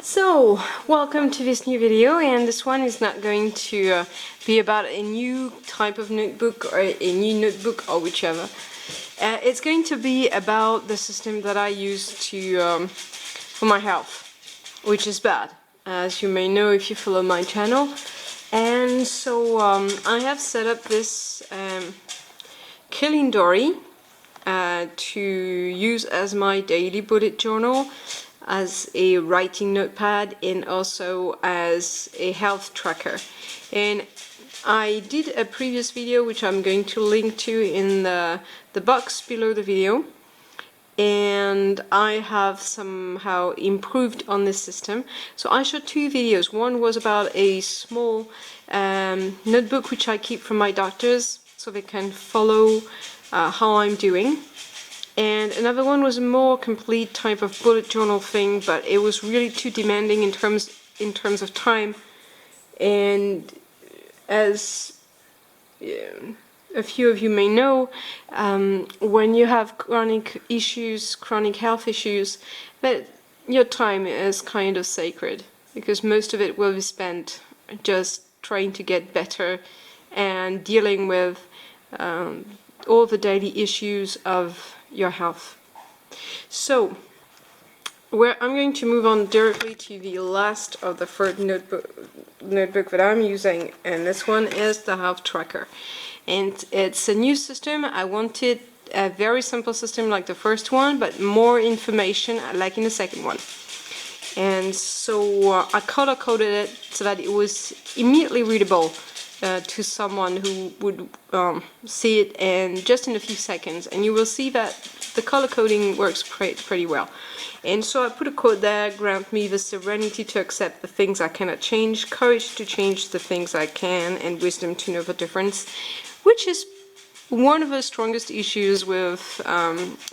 So, welcome to this new video, and this one is not going to be about a new type of notebook or a new notebook or whichever. It's going to be about the system that I use for my health, which is bad, as you may know if you follow my channel. And so I have set up this calendar to use as my daily bullet journal, as a writing notepad, and also as a health tracker. And I did a previous video which I'm going to link to in the box below the video, and I have somehow improved on this system. So I shot two videos. One was about a small notebook which I keep from my doctors so they can follow how I'm doing. And another one was a more complete type of bullet journal thing, but it was really too demanding in terms of time. And as a few of you may know, when you have chronic health issues, that your time is kind of sacred, because most of it will be spent just trying to get better and dealing with all the daily issues of your health. So, I'm going to move on directly to the last of the third notebook that I'm using, and this one is the health tracker. And it's a new system. I wanted a very simple system like the first one, but more information like in the second one. And so I color-coded it so that it was immediately readable to someone who would see it in a few seconds, and you will see that the color coding works pretty well. And so I put a quote there: grant me the serenity to accept the things I cannot change, courage to change the things I can, and wisdom to know the difference, which is one of the strongest issues with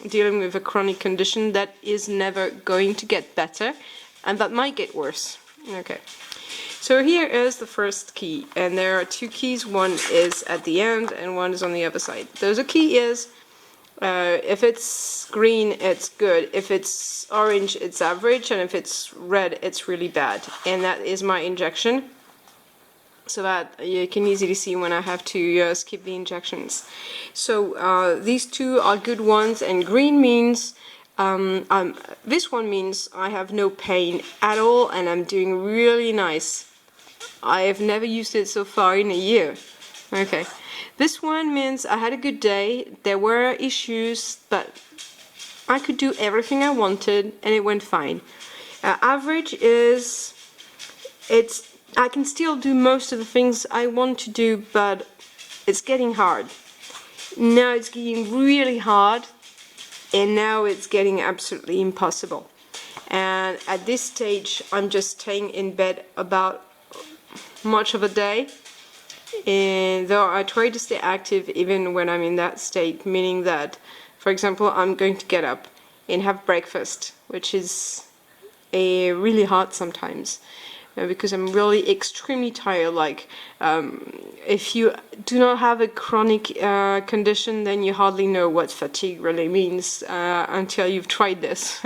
dealing with a chronic condition that is never going to get better, and that might get worse. Okay. So here is the first key, and there are two keys. One is at the end and one is on the other side. The key is, if it's green, it's good. If it's orange, it's average. And if it's red, it's really bad. And that is my injection, so that you can easily see when I have to skip the injections. So these two are good ones, and green means this one means I have no pain at all and I'm doing really nice. I have never used it so far in a year. Okay. This one means I had a good day. There were issues, but I could do everything I wanted and it went fine. Average is, I can still do most of the things I want to do, but it's getting hard. Now it's getting really hard, and now it's getting absolutely impossible. And at this stage, I'm just staying in bed about much of a day, and though I try to stay active even when I'm in that state, meaning that, for example, I'm going to get up and have breakfast, which is really hard sometimes, because I'm really extremely tired. Like, if you do not have a chronic condition, then you hardly know what fatigue really means until you've tried this.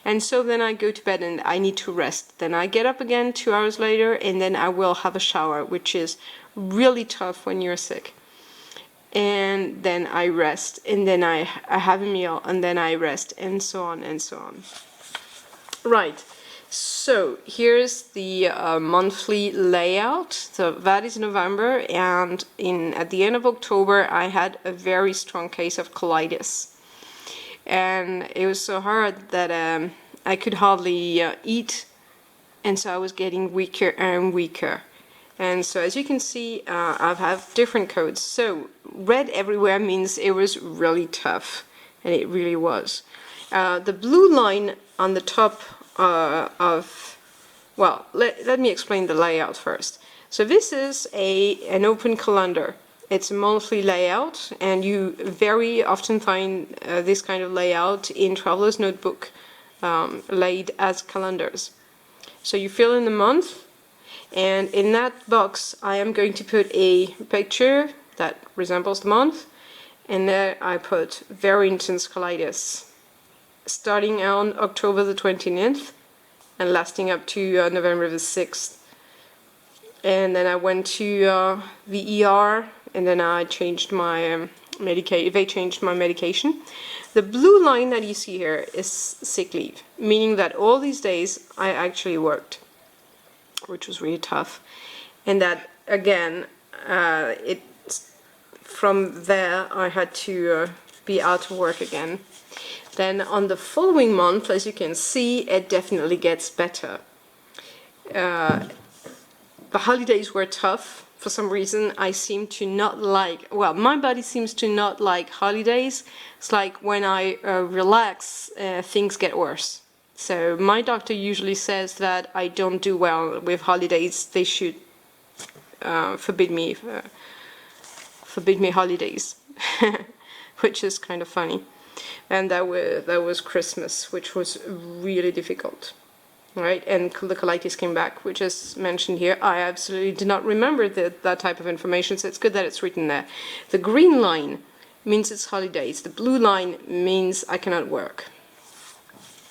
And so then I go to bed and I need to rest. Then I get up again 2 hours later, and then I will have a shower, which is really tough when you're sick. And then I rest, and then I have a meal, and then I rest, and so on and so on. Right. So here's the monthly layout. So that is November, and at the end of October I had a very strong case of colitis, and it was so hard that I could hardly eat, and so I was getting weaker and weaker. And so as you can see, I have different codes. So red everywhere means it was really tough, and it really was. The blue line on the top let me explain the layout first. So this is an open calendar. It's a monthly layout, and you very often find this kind of layout in Traveler's Notebook, laid as calendars. So you fill in the month, and in that box I am going to put a picture that resembles the month, and there I put very intense colitis starting on October the 29th and lasting up to November the 6th. And then I went to the ER, and then I changed my they changed my medication. The blue line that you see here is sick leave, meaning that all these days I actually worked, which was really tough. And that again, from there I had to be out of work again. Then on the following month, as you can see, it definitely gets better. The holidays were tough. For some reason, I seem to not like, well, my body seems to not like holidays. It's like when I relax, things get worse. So my doctor usually says that I don't do well with holidays. They should forbid me holidays, which is kind of funny. And that was Christmas, which was really difficult. Right, and the colitis came back, which is mentioned here. I absolutely did not remember that type of information, so it's good that it's written there. The green line means it's holidays. The blue line means I cannot work.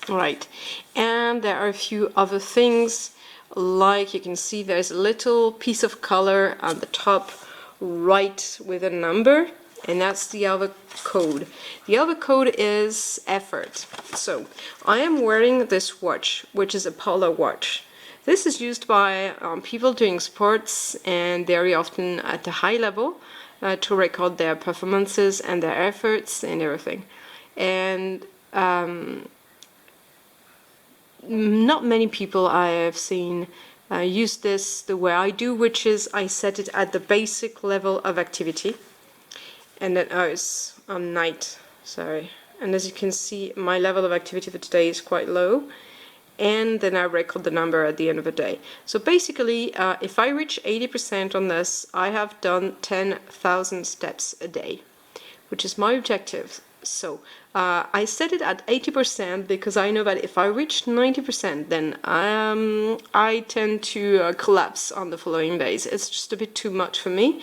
Right, and there are a few other things, like you can see there's a little piece of color on the top right with a number, and that's the other code. The other code is effort. So I am wearing this watch, which is a Polar watch. This is used by people doing sports, and very often at the high level, to record their performances and their efforts and everything. And not many people I have seen use this the way I do, which is I set it at the basic level of activity. And then, oh, it's on night, sorry. And as you can see, my level of activity for today is quite low. And then I record the number at the end of the day. So basically, if I reach 80% on this, I have done 10,000 steps a day, which is my objective. So I set it at 80% because I know that if I reach 90%, then I tend to collapse on the following days. It's just a bit too much for me.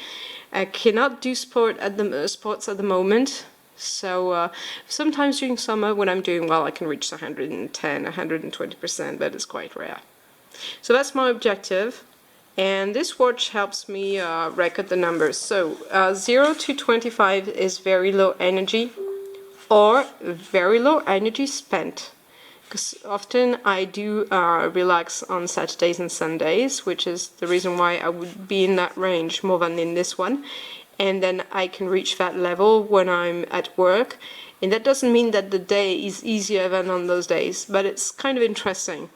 I cannot do sports at the moment, so sometimes during summer when I'm doing well I can reach 110, 120%, but it's quite rare. So that's my objective, and this watch helps me record the numbers. So 0 to 25 is very low energy or very low energy spent. Because often I do relax on Saturdays and Sundays, which is the reason why I would be in that range more than in this one. And then I can reach that level when I'm at work. And that doesn't mean that the day is easier than on those days, but it's kind of interesting.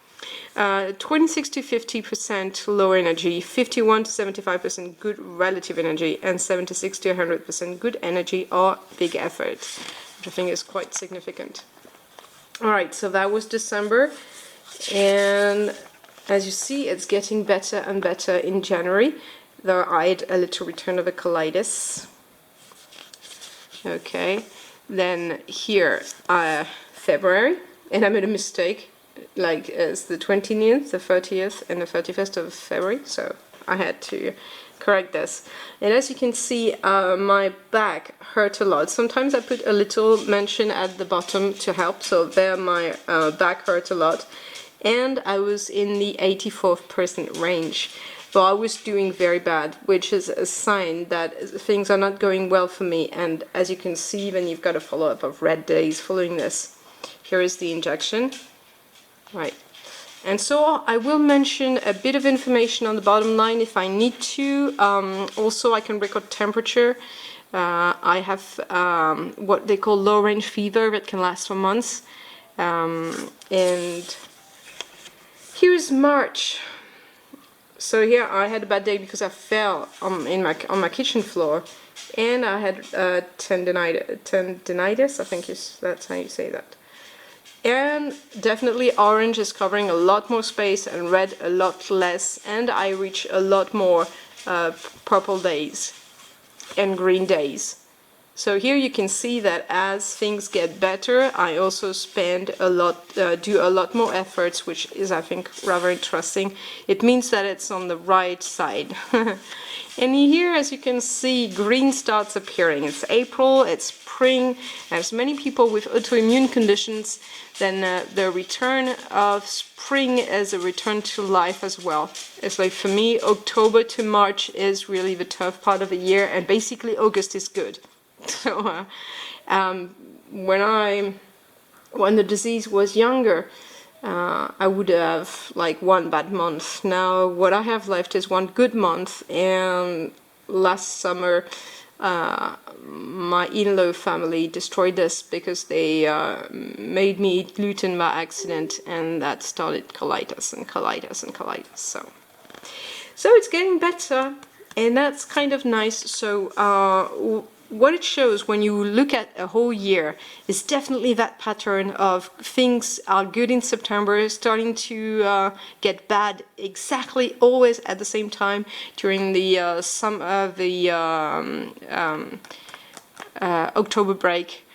26 to 50% low energy, 51 to 75% good relative energy, and 76 to 100% good energy or big effort, which I think is quite significant. Alright, so that was December, and as you see, it's getting better and better in January, though I had a little return of the colitis. Okay, then here, February, and I made a mistake, like it's the 20th, the 30th, and the 31st of February, so I had to correct this. And as you can see, my back hurt a lot. Sometimes I put a little mention at the bottom to help, so there my back hurt a lot. And I was in the 84th% range, so I was doing very bad, which is a sign that things are not going well for me. And as you can see, then you've got a follow-up of red days following this. Here is the injection. Right. And so I will mention a bit of information on the bottom line if I need to. Also, I can record temperature. I have what they call low-range fever that can last for months. And here's March. So here I had a bad day because I fell on my kitchen floor, and I had tendinitis. I think that's how you say that. And definitely orange is covering a lot more space and red a lot less, and I reach a lot more purple days and green days. So here you can see that as things get better, I also spend a lot, do a lot more efforts, which is, I think, rather interesting. It means that it's on the right side. And here, as you can see, green starts appearing. It's April, it's spring. As many people with autoimmune conditions, then the return of spring is a return to life as well. It's like, for me, October to March is really the tough part of the year, and basically August is good. So when the disease was younger, I would have like one bad month. Now what I have left is one good month, and last summer my in-law family destroyed this because they made me eat gluten by accident, and that started colitis and colitis and colitis. So it's getting better, and that's kind of nice. So what it shows when you look at a whole year is definitely that pattern of things are good in September, starting to get bad exactly always at the same time during the October break,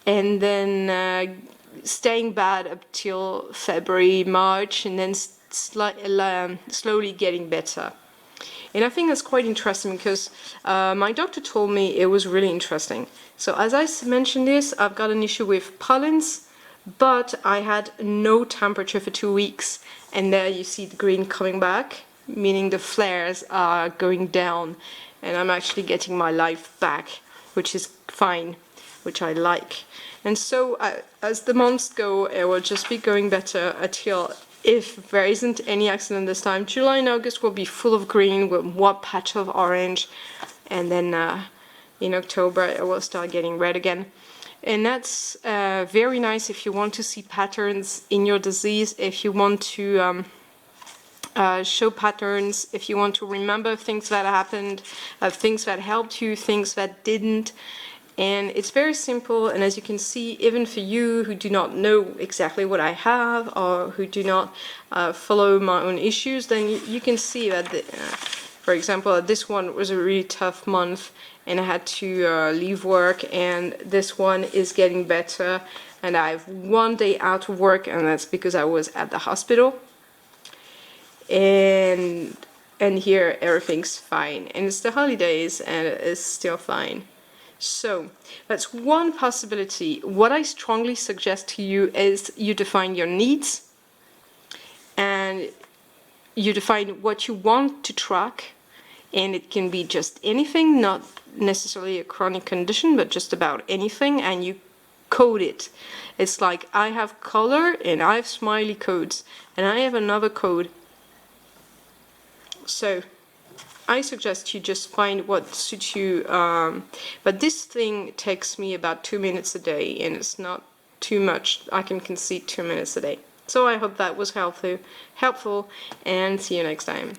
and then staying bad up till February, March, and then slowly getting better. And I think that's quite interesting because my doctor told me it was really interesting. So as I mentioned this, I've got an issue with pollens, but I had no temperature for 2 weeks. And there you see the green coming back, meaning the flares are going down. And I'm actually getting my life back, which is fine, which I like. And so as the months go, it will just be going better until, if there isn't any accident this time, July and August will be full of green with one patch of orange, and then in October it will start getting red again. And that's very nice if you want to see patterns in your disease, if you want to show patterns, if you want to remember things that happened, things that helped you, things that didn't. And it's very simple, and as you can see, even for you who do not know exactly what I have, or who do not follow my own issues, then you can see that, for example, this one was a really tough month, and I had to leave work, and this one is getting better, and I have 1 day out of work, and that's because I was at the hospital. And here everything's fine, and it's the holidays, and it's still fine. So that's one possibility. What I strongly suggest to you is you define your needs, and you define what you want to track, and it can be just anything, not necessarily a chronic condition, but just about anything, and you code it. It's like, I have color and I have smiley codes, and I have another code. So I suggest you just find what suits you, but this thing takes me about 2 minutes a day, and it's not too much. I can concede 2 minutes a day. So I hope that was helpful, and see you next time.